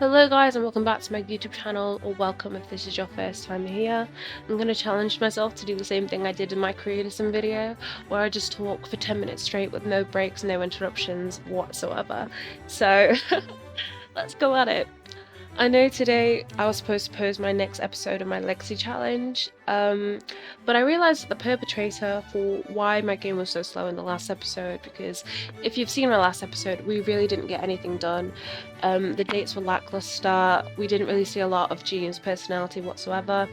Hello guys and welcome back to my YouTube channel, or welcome if this is your first time here. I'm going to challenge myself to do the same thing I did in my creatism video, where I just talk for 10 minutes straight with no breaks, no interruptions whatsoever. So let's go at it. I know today I was supposed to post my next episode of my Legacy Challenge, but I realized that the perpetrator for why my game was so slow in the last episode, because if you've seen my last episode, we really didn't get anything done. The dates were lackluster, we didn't really see a lot of Genius personality whatsoever.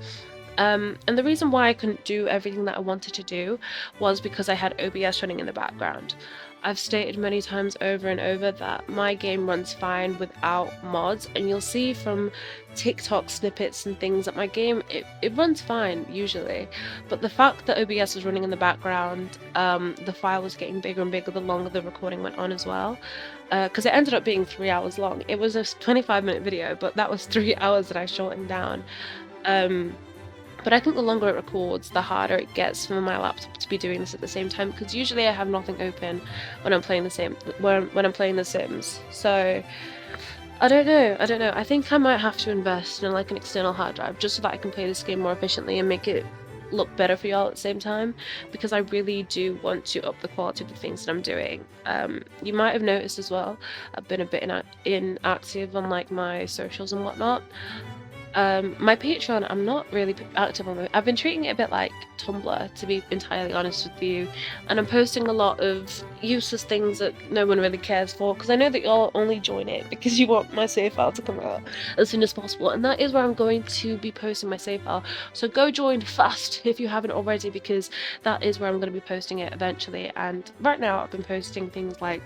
And the reason why I couldn't do everything that I wanted to do was because I had OBS running in the background. I've stated many times over and over that my game runs fine without mods, and you'll see from TikTok snippets and things that my game, it runs fine usually. But the fact that OBS was running in the background, the file was getting bigger and bigger the longer the recording went on as well. Because it ended up being 3 hours long. It was a 25-minute video, but that was 3 hours that I shortened down. But I think the longer it records, the harder it gets for my laptop to be doing this at the same time, because usually I have nothing open when I'm playing when I'm playing The Sims. So I don't know. I think I might have to invest in like an external hard drive just so that I can play this game more efficiently and make it look better for y'all at the same time, because I really do want to up the quality of the things that I'm doing. You might have noticed as well, I've been a bit inactive on like my socials and whatnot. My Patreon, I'm not really active on it. I've been treating it a bit like Tumblr, to be entirely honest with you, and I'm posting a lot of useless things that no one really cares for, because I know that y'all only join it because you want my save file to come out as soon as possible, and that is where I'm going to be posting my save file. So go join fast if you haven't already, because that is where I'm going to be posting it eventually. And right now I've been posting things like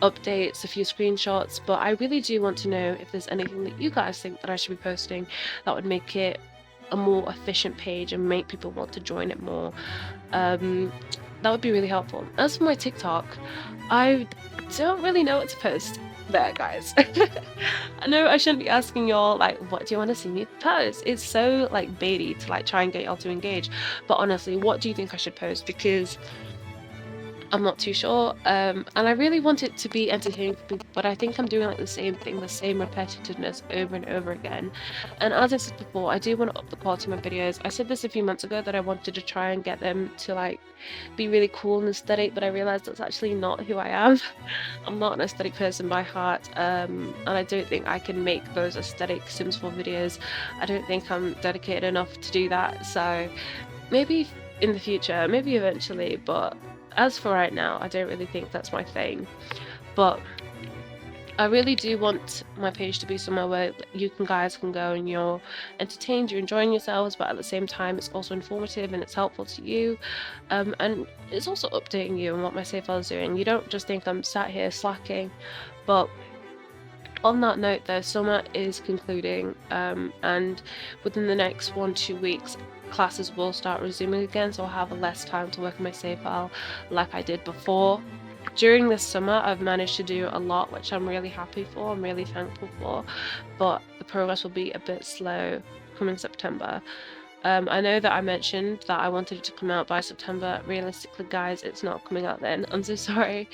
updates, a few screenshots, but I really do want to know if there's anything that you guys think that I should be posting that would make it a more efficient page and make people want to join it more. That would be really helpful. As for my TikTok, I don't really know what to post there, guys. I know I shouldn't be asking y'all like, what do you want to see me post? It's so like baity to like try and get y'all to engage, but honestly, what do you think I should post? Because I'm not too sure, and I really want it to be entertaining for people, but I think I'm doing like the same thing, the same repetitiveness over and over again. And as I said before, I do want to up the quality of my videos. I said this a few months ago that I wanted to try and get them to like be really cool and aesthetic, but I realized that's actually not who I am. I'm not an aesthetic person by heart, and I don't think I can make those aesthetic Sims 4 videos. I don't think I'm dedicated enough to do that, so maybe in the future, maybe eventually, but as for right now, I don't really think that's my thing. But I really do want my page to be somewhere where you guys can go and you're entertained, you're enjoying yourselves, but at the same time it's also informative and it's helpful to you, and it's also updating you on what my save file is doing. You don't just think I'm sat here slacking. But on that note though, summer is concluding, and within the next 1-2 weeks classes will start resuming again, so I'll have less time to work on my save file like I did before. During this summer I've managed to do a lot, which I'm really happy for, I'm really thankful for, but the progress will be a bit slow coming September. I know that I mentioned that I wanted it to come out by September. Realistically guys, it's not coming out then, I'm so sorry.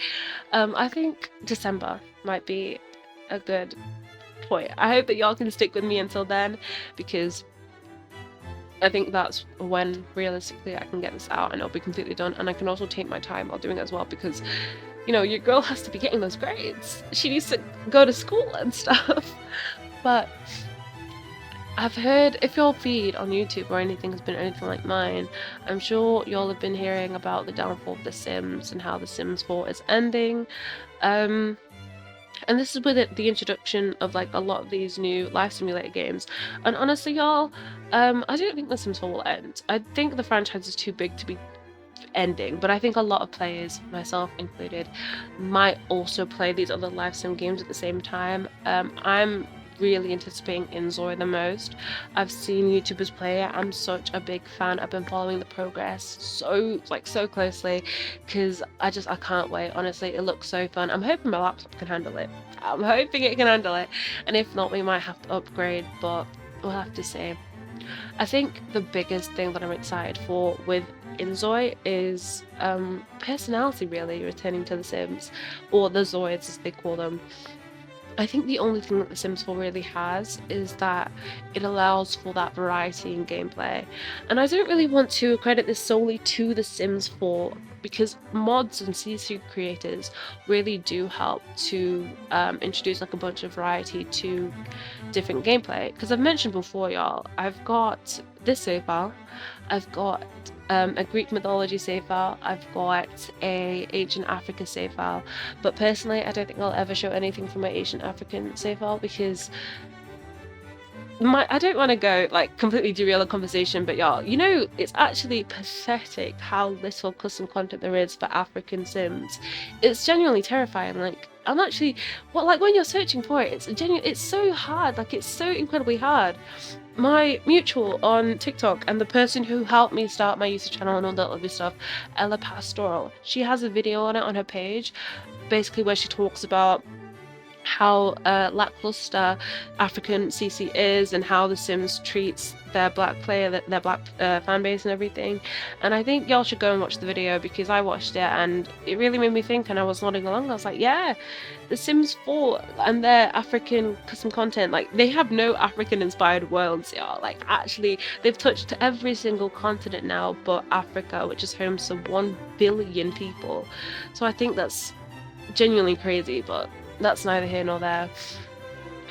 I think December might be a good point. I hope that y'all can stick with me until then, because I think that's when realistically I can get this out and it'll be completely done, and I can also take my time while doing it as well, because you know, your girl has to be getting those grades. She needs to go to school and stuff. But I've heard, if your feed on YouTube or anything has been anything like mine, I'm sure y'all have been hearing about the downfall of The Sims and how The Sims 4 is ending. And this is with the introduction of like a lot of these new life simulator games. And honestly, y'all, I don't think The Sims 4 will end. I think the franchise is too big to be ending, but I think a lot of players, myself included, might also play these other live sim games at the same time. I'm really anticipating Inzoi the most. I've seen YouTubers play it. I'm such a big fan. I've been following the progress so closely, because I can't wait. Honestly, it looks so fun. I'm hoping my laptop can handle it. I'm hoping it can handle it, and if not, we might have to upgrade, but we'll have to see. I think the biggest thing that I'm excited for with Inzoi is personality really returning to The Sims, or the Zoids as they call them. I think the only thing that The Sims 4 really has is that it allows for that variety in gameplay. And I don't really want to credit this solely to The Sims 4 because mods and CC creators really do help to introduce like a bunch of variety to different gameplay. Because I've mentioned before, y'all, I've got this save file, I've got a Greek mythology save file, I've got a ancient Africa save file, but personally I don't think I'll ever show anything from my ancient African save file because I don't want to go like completely derail the conversation, but y'all, you know, it's actually pathetic how little custom content there is for African Sims. It's genuinely terrifying. Like I'm actually like when you're searching for it, it's so hard, like it's so incredibly hard. My mutual on TikTok and the person who helped me start my YouTube channel and all that other stuff, Ella Pastoral, she has a video on it on her page, basically where she talks about how lackluster African CC is and how The Sims treats their black player, their black fan base and everything. And I think y'all should go and watch the video because I watched it and it really made me think, and I was nodding along. I was like, yeah, The Sims 4 and their African custom content, like they have no African inspired worlds, y'all. Like actually they've touched every single continent now but Africa, which is home to 1 billion people. So I think that's genuinely crazy, but that's neither here nor there.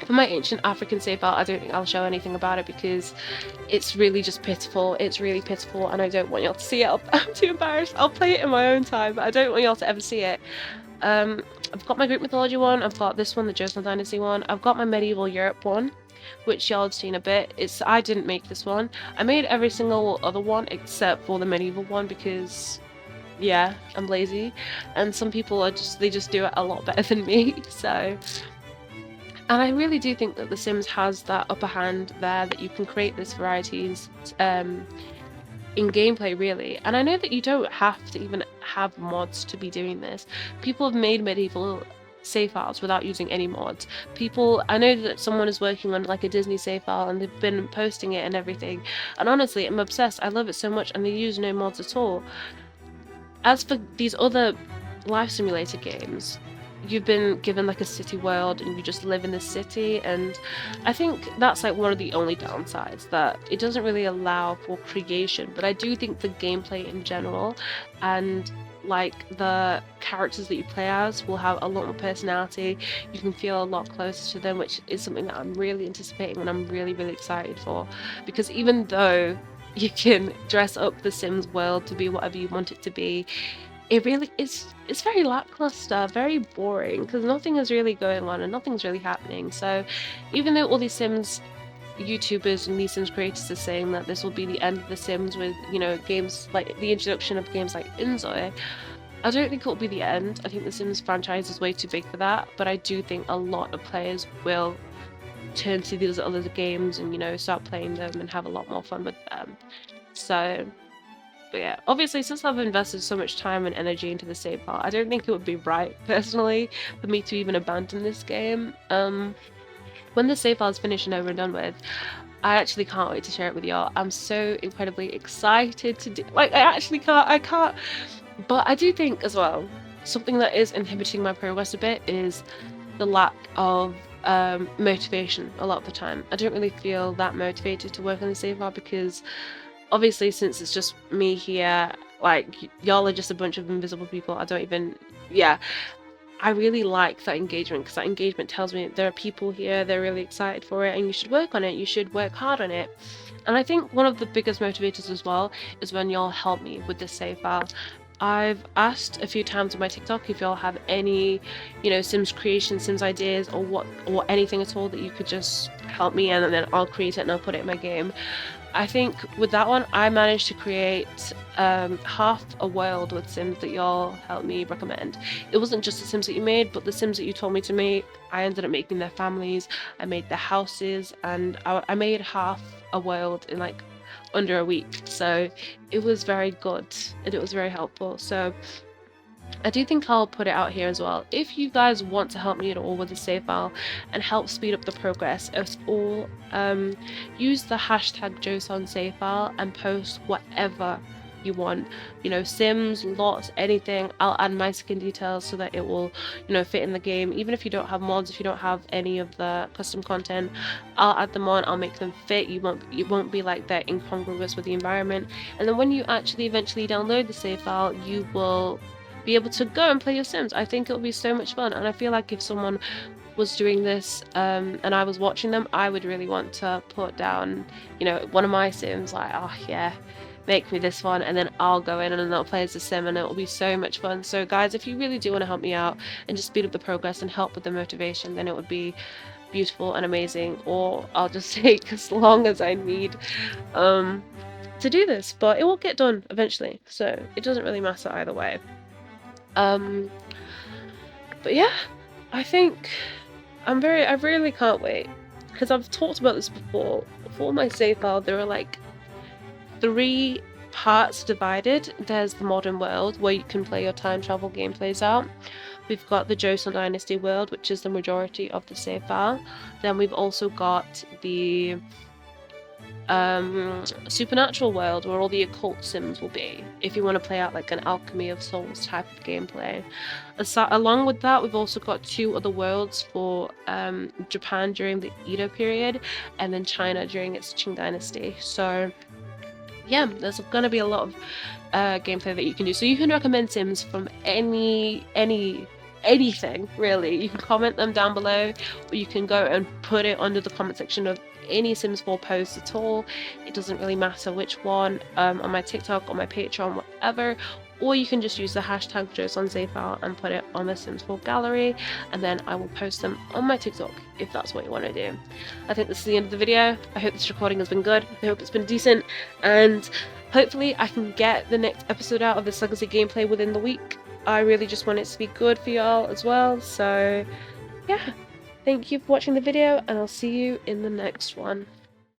For my ancient African save file, I don't think I'll show anything about it because it's really just pitiful. It's really pitiful and I don't want y'all to see it. I'm too embarrassed. I'll play it in my own time, but I don't want y'all to ever see it. I've got my Greek mythology one, I've got this one, the Joseon Dynasty one, I've got my medieval Europe one, which y'all have seen a bit. I didn't make this one. I made every single other one except for the medieval one because yeah, I'm lazy, and some people are they just do it a lot better than me. So, and I really do think that The Sims has that upper hand there, that you can create this varieties in gameplay really. And I know that you don't have to even have mods to be doing this. People have made medieval save files without using any mods. I know that someone is working on like a Disney save file and they've been posting it and everything, and honestly I'm obsessed. I love it so much and they use no mods at all. As for these other life simulator games, you've been given like a city world and you just live in this city, and I think that's like one of the only downsides, that it doesn't really allow for creation. But I do think the gameplay in general and like the characters that you play as will have a lot more personality. You can feel a lot closer to them, which is something that I'm really anticipating and I'm really excited for, because even though you can dress up the Sims world to be whatever you want it to be, it really is, it's very lackluster, very boring, because nothing is really going on and nothing's really happening. So even though all these Sims YouTubers and these Sims creators are saying that this will be the end of The Sims with, you know, games like the introduction of games like Inzoi, I don't think it will be the end. I think the Sims franchise is way too big for that, but I do think a lot of players will turn to these other games and, you know, start playing them and have a lot more fun with them. So, but yeah, obviously since I've invested so much time and energy into the save file, I don't think it would be right personally for me to even abandon this game. When the save file is finished and over and done with, I actually can't wait to share it with y'all. I'm so incredibly excited to do, like, I can't, but I do think as well, something that is inhibiting my progress a bit is the lack of motivation a lot of the time. I don't really feel that motivated to work on the save file because obviously since it's just me here, like y'all are just a bunch of invisible people. I don't even, yeah, I really like that engagement because that engagement tells me there are people here, they're really excited for it and you should work on it, you should work hard on it. And I think one of the biggest motivators as well is when y'all help me with this save file. I've asked a few times on my TikTok if y'all have any, you know, Sims creation, Sims ideas, or anything at all that you could just help me, and then I'll create it and I'll put it in my game. I think with that one, I managed to create half a world with Sims that y'all helped me recommend. It wasn't just the Sims that you made, but the Sims that you told me to make. I ended up making their families, I made their houses, and I made half a world in like under a week. So it was very good and it was very helpful. So I do think I'll put it out here as well. If you guys want to help me at all with the save file and help speed up the progress of all, use the hashtag Joseon save file and post whatever you want, you know, sims, lots, anything. I'll add my skin details so that it will, you know, fit in the game. Even if you don't have mods, if you don't have any of the custom content, I'll add them on, I'll make them fit. You won't be like that incongruous with the environment. And then when you actually eventually download the save file, you will be able to go and play your sims. I think it'll be so much fun, and I feel like if someone was doing this and I was watching them, I would really want to put down, you know, one of my sims, like, oh yeah, make me this one, and then I'll go in and then I'll play as a sim, and it'll be so much fun. So guys, if you really do want to help me out and just speed up the progress and help with the motivation, then it would be beautiful and amazing. Or I'll just take as long as I need to do this, but it will get done eventually, so it doesn't really matter either way. But yeah, I think I really can't wait, because I've talked about this before. For my save file, there are like 3 parts divided. There's the modern world, where you can play your time travel gameplays out. We've got the Joseon Dynasty world, which is the majority of the save file. Then we've also got the supernatural world, where all the occult sims will be, if you want to play out like an Alchemy of Souls type of gameplay. Along with that, we've also got 2 other worlds for Japan during the Edo period, and then China during its Qing Dynasty. So yeah, there's gonna be a lot of gameplay that you can do. So you can recommend sims from anything really. You can comment them down below, or you can go and put it under the comment section of any Sims 4 post at all. It doesn't really matter which one, on my TikTok, on my Patreon, whatever. Or you can just use the hashtag JoseonSaveFile and put it on the Sims 4 gallery, and then I will post them on my TikTok if that's what you want to do. I think this is the end of the video. I hope this recording has been good. I hope it's been decent, and hopefully I can get the next episode out of this Legacy gameplay within the week. I really just want it to be good for y'all as well, so yeah. Thank you for watching the video, and I'll see you in the next one.